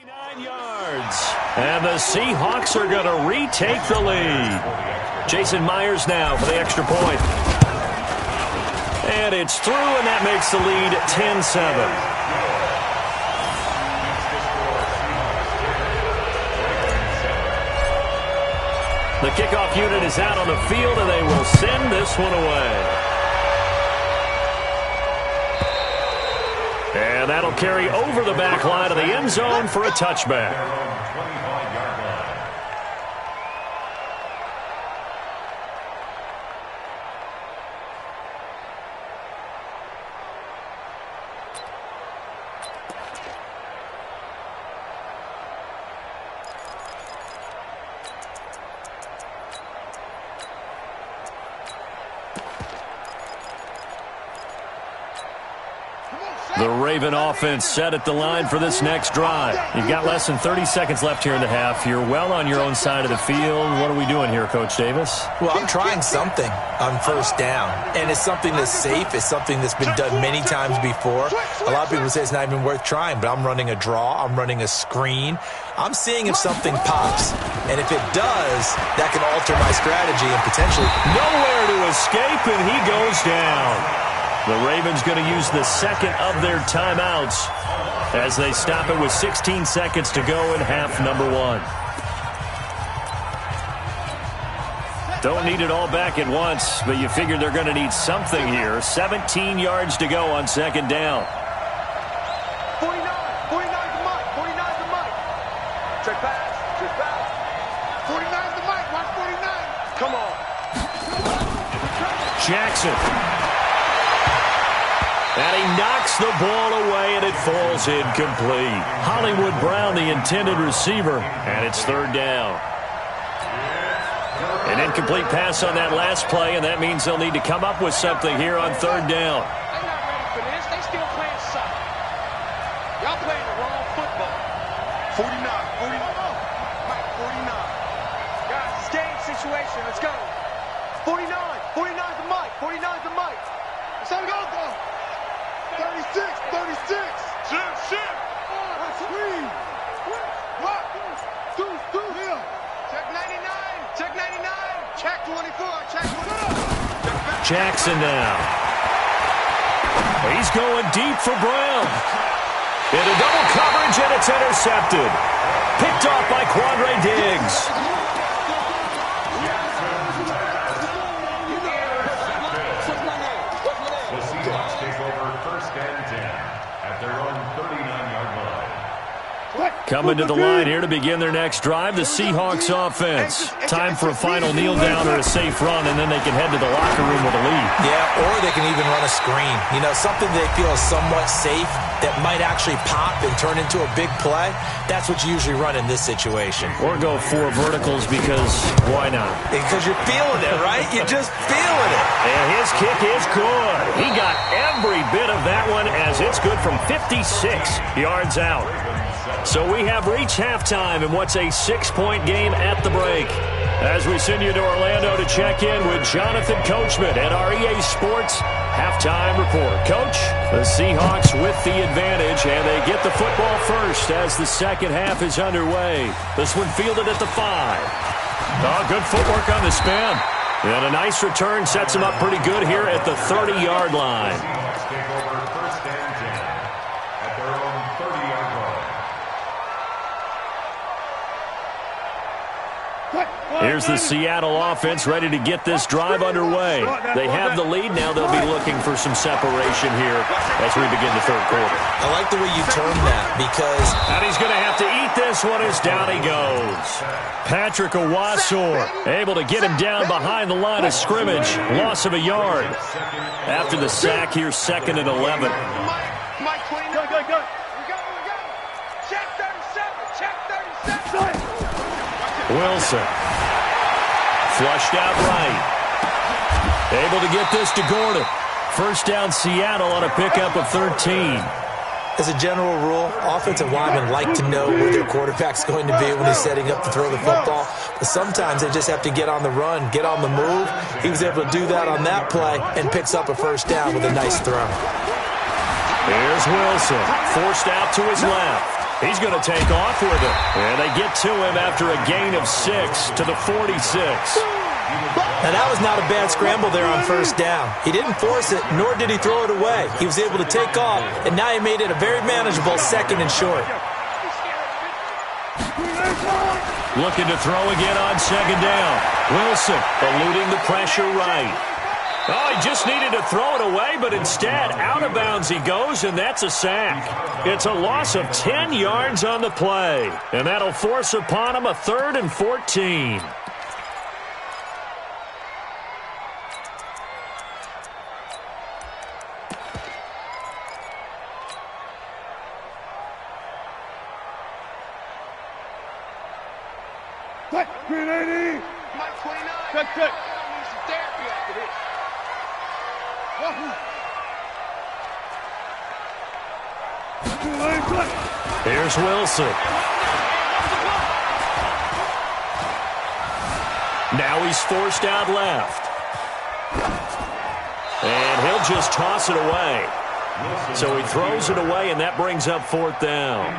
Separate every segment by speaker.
Speaker 1: 49 yards. And the Seahawks are going to retake the lead. Jason Myers now for the extra point. And it's through, and that makes the lead 10-7. The kickoff unit is out on the field, and they will send this one away. And that'll carry over the back line of the end zone for a touchback. The Raven offense set at the line for this next drive. You've got less than 30 seconds left here in the half. You're well on your own side of the field. What are we doing here, Coach Davis?
Speaker 2: Well, I'm trying something on first down, and it's something that's safe. It's something that's been done many times before. A lot of people say it's not even worth trying, but I'm running a draw. I'm running a screen. I'm seeing if something pops, and if it does, that can alter my strategy and potentially...
Speaker 1: Nowhere to escape, and he goes down. The Ravens going to use the second of their timeouts as they stop it with 16 seconds to go in half number one. Don't need it all back at once, but you figure they're going to need something here. 17 yards to go on second down.
Speaker 3: 49 to Mike. 49 to Mike. Check pass. 49 to Mike. Watch 49. Come on.
Speaker 1: Jackson. And he knocks the ball away, and it falls incomplete. Hollywood Brown, the intended receiver, and it's third down. An incomplete pass on that last play, and that means they'll need to come up with something here on third down.
Speaker 3: They're not ready for this. They still playing soccer. Y'all playing the wrong football. 49. Mike, 49. Guys, it's game situation. Let's go. 49 to Mike. 49 to Mike. Let's go. 36. Shit. Screen. What? Two. Here. Check 99. Check 24. Check 24.
Speaker 1: Jackson now. He's going deep for Brown. Into double coverage, and it's intercepted. Picked off by Quandre Diggs. Coming to the line here to begin their next drive, the Seahawks offense. Time for a final kneel down or a safe run, and then they can head to the locker room with a lead.
Speaker 2: Yeah, or they can even run a screen. You know, something they feel is somewhat safe that might actually pop and turn into a big play. That's what you usually run in this situation.
Speaker 1: Or go four verticals because why not?
Speaker 2: Because you're feeling it, right? You're just feeling it.
Speaker 1: And his kick is good. He got every bit of that one as it's good from 56 yards out. So we have reached halftime in what's a 6-point game at the break. As we send you to Orlando to check in with Jonathan Coachman at our EA Sports halftime report. Coach, the Seahawks with the advantage, and they get the football first as the second half is underway. This one fielded at the 5. Oh, good footwork on the spin. And a nice return sets him up pretty good here at the 30-yard line. Here's the Seattle offense ready to get this drive underway. They have the lead. Now they'll be looking for some separation here as we begin the third quarter.
Speaker 2: I like the way you termed that because...
Speaker 1: And he's going to have to eat this one as down he goes. Patrick Owasor able to get him down behind the line of scrimmage. Loss of a yard. After the sack here, 2nd and 11.
Speaker 3: Mike, 29. Go. Check 37.
Speaker 1: Wilson. Flushed out right. Able to get this to Gordon. First down Seattle on a pickup of 13.
Speaker 2: As a general rule, offensive linemen like to know where their quarterback's going to be when he's setting up to throw the football. But sometimes they just have to get on the run, get on the move. He was able to do that on that play and picks up a first down with a nice throw.
Speaker 1: Here's Wilson. Forced out to his left. He's going to take off with it. And they get to him after a gain of 6 to the 46.
Speaker 2: Now, that was not a bad scramble there on first down. He didn't force it, nor did he throw it away. He was able to take off, and now he made it a very manageable 2nd and short.
Speaker 1: Looking to throw again on 2nd down. Wilson eluding the pressure right. Oh, he just needed to throw it away, but instead, out of bounds he goes, and that's a sack. It's a loss of 10 yards on the play, and that'll force upon him a 3rd and 14.
Speaker 3: Green 80. Mike 29. Check. Need some therapy after this.
Speaker 1: Here's Wilson. Now he's forced out left. And he'll just toss it away. So he throws it away, and that brings up 4th down.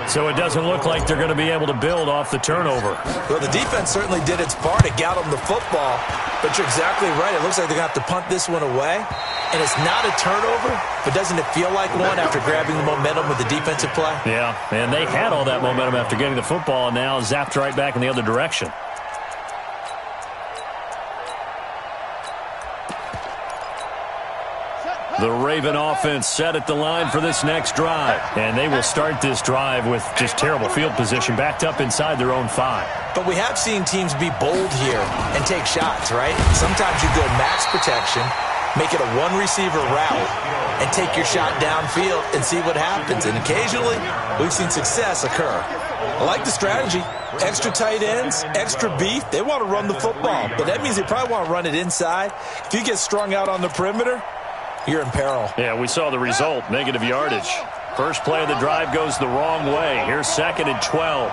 Speaker 1: So it doesn't look like they're going to be able to build off the turnover.
Speaker 2: Well, the defense certainly did its part to get them the football, but you're exactly right. It looks like they're going to have to punt this one away, and it's not a turnover, but doesn't it feel like one after grabbing the momentum with the defensive play?
Speaker 1: Yeah, and they had all that momentum after getting the football, and now zapped right back in the other direction. The Raven offense set at the line for this next drive. And they will start this drive with just terrible field position, backed up inside their own 5.
Speaker 2: But we have seen teams be bold here and take shots, right? Sometimes you go max protection, make it a one-receiver route, and take your shot downfield and see what happens. And occasionally, we've seen success occur. I like the strategy. Extra tight ends, extra beef. They want to run the football, but that means they probably want to run it inside. If you get strung out on the perimeter, you're in peril.
Speaker 1: Yeah, we saw the result, negative yardage. First play of the drive goes the wrong way. Here's 2nd and 12.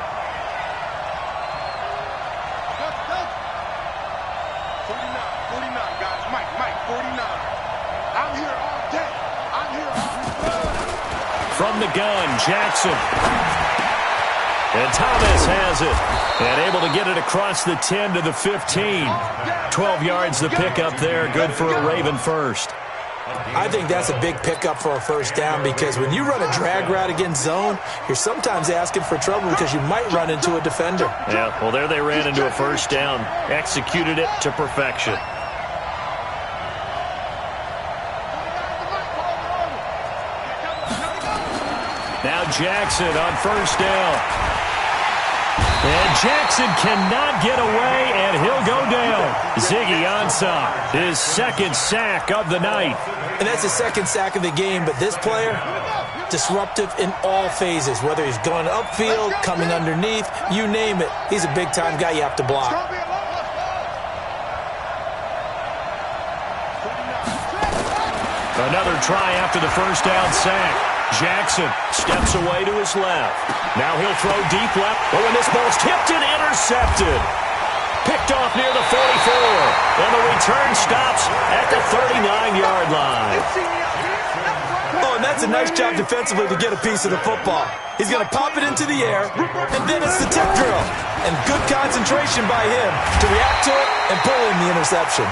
Speaker 3: 49, guys. Mike, 49. I'm here all day. I'm here all day.
Speaker 1: From the gun, Jackson. And Thomas has it. And able to get it across the 10 to the 15. 12 yards the pickup there. Good for a Raven first.
Speaker 2: I think that's a big pickup for a first down because when you run a drag route against zone, you're sometimes asking for trouble because you might run into a defender.
Speaker 1: Yeah, well, there they ran into a first down. Executed it to perfection. Now Jackson on first down. And Jackson cannot get away, and he'll go down. Ziggy Ansah, his 2nd sack of the night.
Speaker 2: And that's the 2nd sack of the game, but this player, disruptive in all phases, whether he's going upfield, coming underneath, you name it. He's a big-time guy you have to block.
Speaker 1: Another try after the first down sack. Jackson steps away to his left. Now he'll throw deep left. Oh, and this ball's tipped and intercepted. Picked off near the 44. And the return stops at the 39-yard line.
Speaker 2: Oh, and that's a nice job defensively to get a piece of the football. He's going to pop it into the air, and then it's the tip drill. And good concentration by him to react to it and pull in the interception.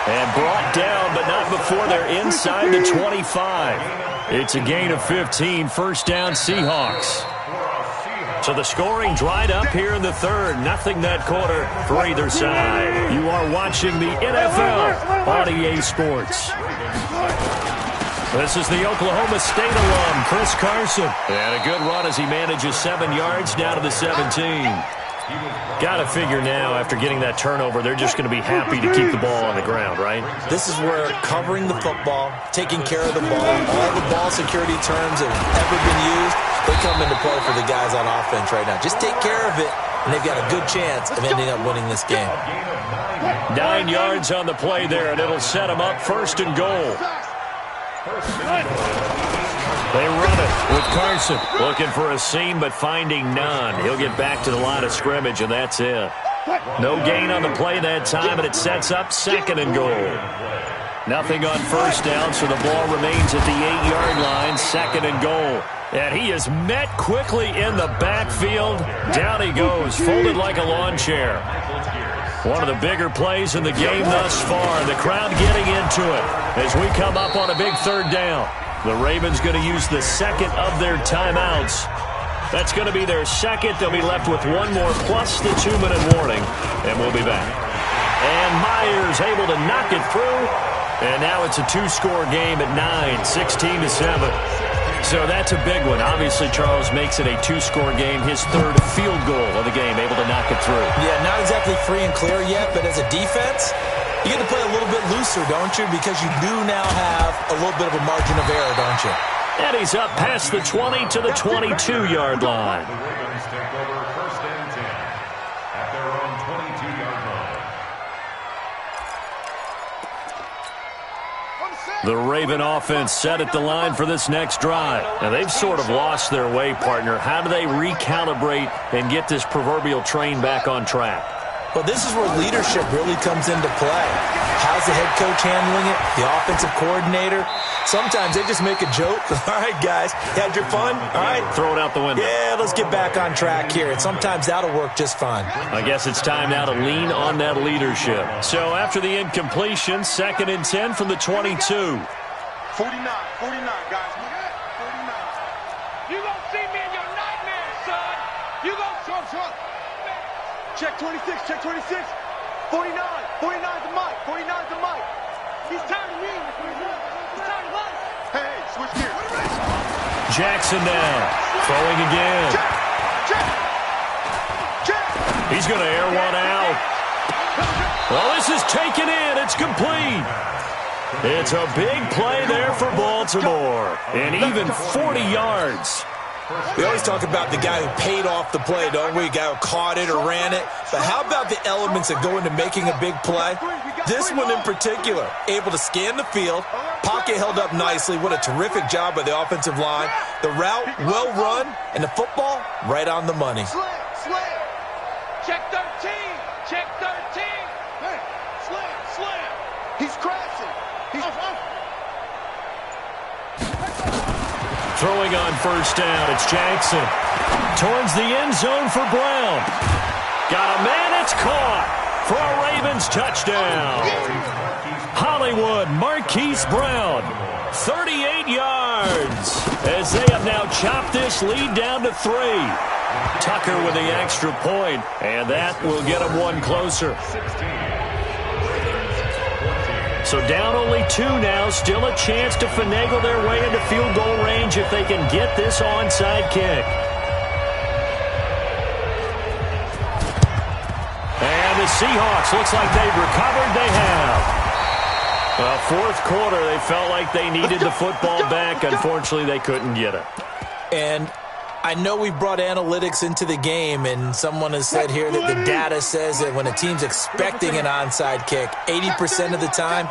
Speaker 1: And brought down, but not before they're inside the 25. It's a gain of 15, first down Seahawks. So the scoring dried up here in the 3rd. Nothing that quarter for either side. You are watching the NFL on EA Sports. This is the Oklahoma State alum, Chris Carson. And a good run as he manages 7 yards down to the 17. Got to figure now, after getting that turnover, they're just going to be happy to keep the ball on the ground, right?
Speaker 2: This is where covering the football, taking care of the ball, all the ball security terms that have ever been used, they come into play for the guys on offense right now. Just take care of it, and they've got a good chance of ending up winning this game.
Speaker 1: 9 yards on the play there, and it'll set them up 1st and goal. They run it with Carson. Looking for a seam, but finding none. He'll get back to the line of scrimmage, and that's it. No gain on the play that time, and it sets up 2nd and goal. Nothing on first down, so the ball remains at the 8-yard line, 2nd and goal. And he is met quickly in the backfield. Down he goes, folded like a lawn chair. One of the bigger plays in the game thus far. The crowd getting into it as we come up on a big 3rd down. The Ravens going to use the 2nd of their timeouts. That's going to be their 2nd. They'll be left with 1 more plus the 2-minute warning. And we'll be back. And Myers able to knock it through. And now it's a 2-score game at 9, 16-7. So that's a big one. Obviously, Charles makes it a 2-score game. His 3rd field goal of the game, able to knock it through.
Speaker 2: Yeah, not exactly free and clear yet, but as a defense, you get to play a little bit looser, don't you? Because you do now have a little bit of a margin of error, don't you?
Speaker 1: And he's up past the 20 to the 22-yard line.
Speaker 4: The Ravens take over 1st and 10 at their own 22-yard line.
Speaker 1: The Raven offense set at the line for this next drive. Now, they've sort of lost their way, partner. How do they recalibrate and get this proverbial train back on track?
Speaker 2: Well, this is where leadership really comes into play. How's the head coach handling it? The offensive coordinator? Sometimes they just make a joke. All right, guys, you had your fun? All right.
Speaker 1: Throw it out the window.
Speaker 2: Yeah, let's get back on track here. And sometimes that'll work just fine.
Speaker 1: I guess it's time now to lean on that leadership. So after the incompletion, 2nd and 10 from the 22.
Speaker 3: 49, guys. 49. You gonna see me in your nightmares, son. You gonna check 26, check 26. 49 to Mike, 49 to Mike. He's tired of me. He's tired of us. Hey, switch gears.
Speaker 1: Jackson down, throwing again.
Speaker 3: Check.
Speaker 1: He's going to air one out. Well, this is taken in. It's complete. It's a big play there for Baltimore. And even 40 yards.
Speaker 2: We always talk about the guy who paid off the play, don't we? The guy who caught it or ran it. But how about the elements that go into making a big play? This one in particular, able to scan the field, pocket held up nicely. What a terrific job by the offensive line. The route, well run, and the football, right on the money.
Speaker 3: Slam. Check 13. Check 13. Hey, slam. He's crashing.
Speaker 1: Throwing on first down, it's Jackson. Towards the end zone for Brown. Got a man, it's caught for a Ravens touchdown. Hollywood, Marquise Brown, 38 yards. As they have now chopped this lead down to 3. Tucker with the extra point, and that will get them 1 closer. So down only 2 now, still a chance to finagle their way into field goal range if they can get this onside kick. And the Seahawks, looks like they've recovered. They have. Well, 4th quarter, they felt like they needed the football back. Unfortunately, they couldn't get it.
Speaker 2: And I know we brought analytics into the game, and someone has said here that the data says that when a team's expecting an onside kick, 80% of the time,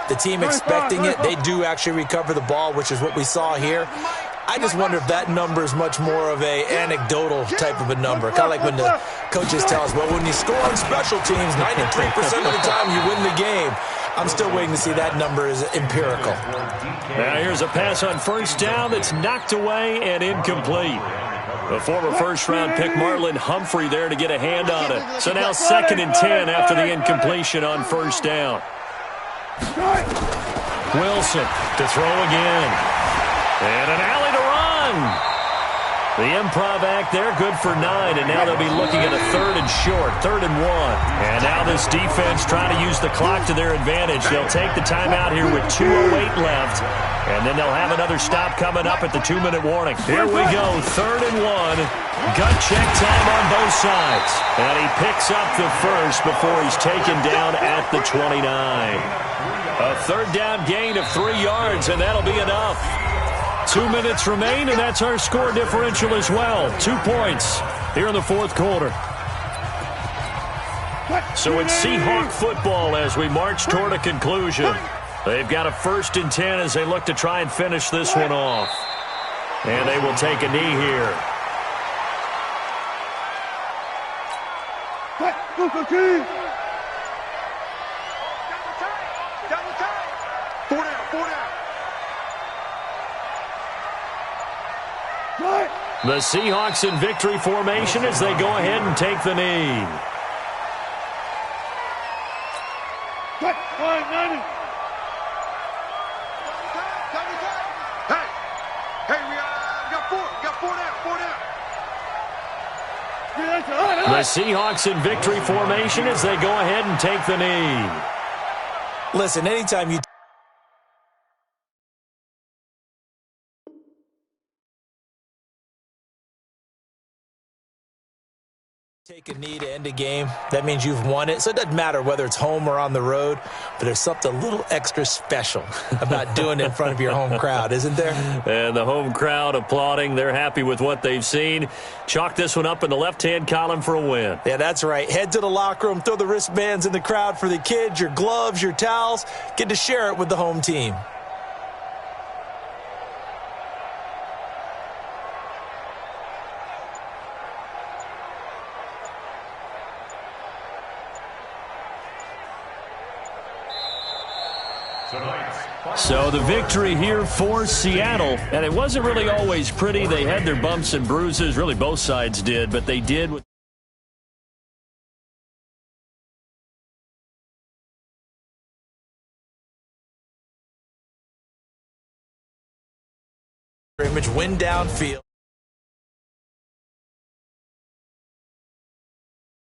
Speaker 2: the team expecting it, they do actually recover the ball, which is what we saw here. I just wonder if that number is much more of a anecdotal type of a number. Kind of like when the coaches tell us, well, when you score on special teams, 93% of the time you win the game. I'm still waiting to see that number is empirical.
Speaker 1: Now here's a pass on first down that's knocked away and incomplete. The former first-round pick Marlon Humphrey there to get a hand on it. So now 2nd and 10 after the incompletion on first down. Wilson to throw again. And an alley to run. The improv act there, good for 9, and now they'll be looking at a 3rd and short, 3rd and 1. And now this defense trying to use the clock to their advantage. They'll take the timeout here with 2:08 left, and then they'll have another stop coming up at the 2-minute warning. Here we go, 3rd and 1. Gut check time on both sides. And he picks up the first before he's taken down at the 29. A 3rd down gain of 3 yards, and that'll be enough. 2 minutes remain, and that's our score differential as well. 2 points here in the 4th quarter. So it's Seahawk football as we march toward a conclusion. They've got a 1st and 10 as they look to try and finish this one off. And they will take a knee here. The Seahawks in victory formation as they go ahead and take the knee. The Seahawks in victory formation as they go ahead and take the knee.
Speaker 2: Listen, anytime you take a knee to end a game, that means you've won it. So it doesn't matter whether it's home or on the road, but there's something a little extra special about doing it in front of your home crowd, isn't there?
Speaker 1: And the home crowd applauding. They're happy with what they've seen. Chalk this one up in the left-hand column for a win.
Speaker 2: Yeah, that's right. Head to the locker room, throw the wristbands in the crowd for the kids, your gloves, your towels. Get to share it with the home team.
Speaker 1: So the victory here for Seattle, and it wasn't really always pretty. They had their bumps and bruises, really both sides did, but they did with
Speaker 2: Image win downfield.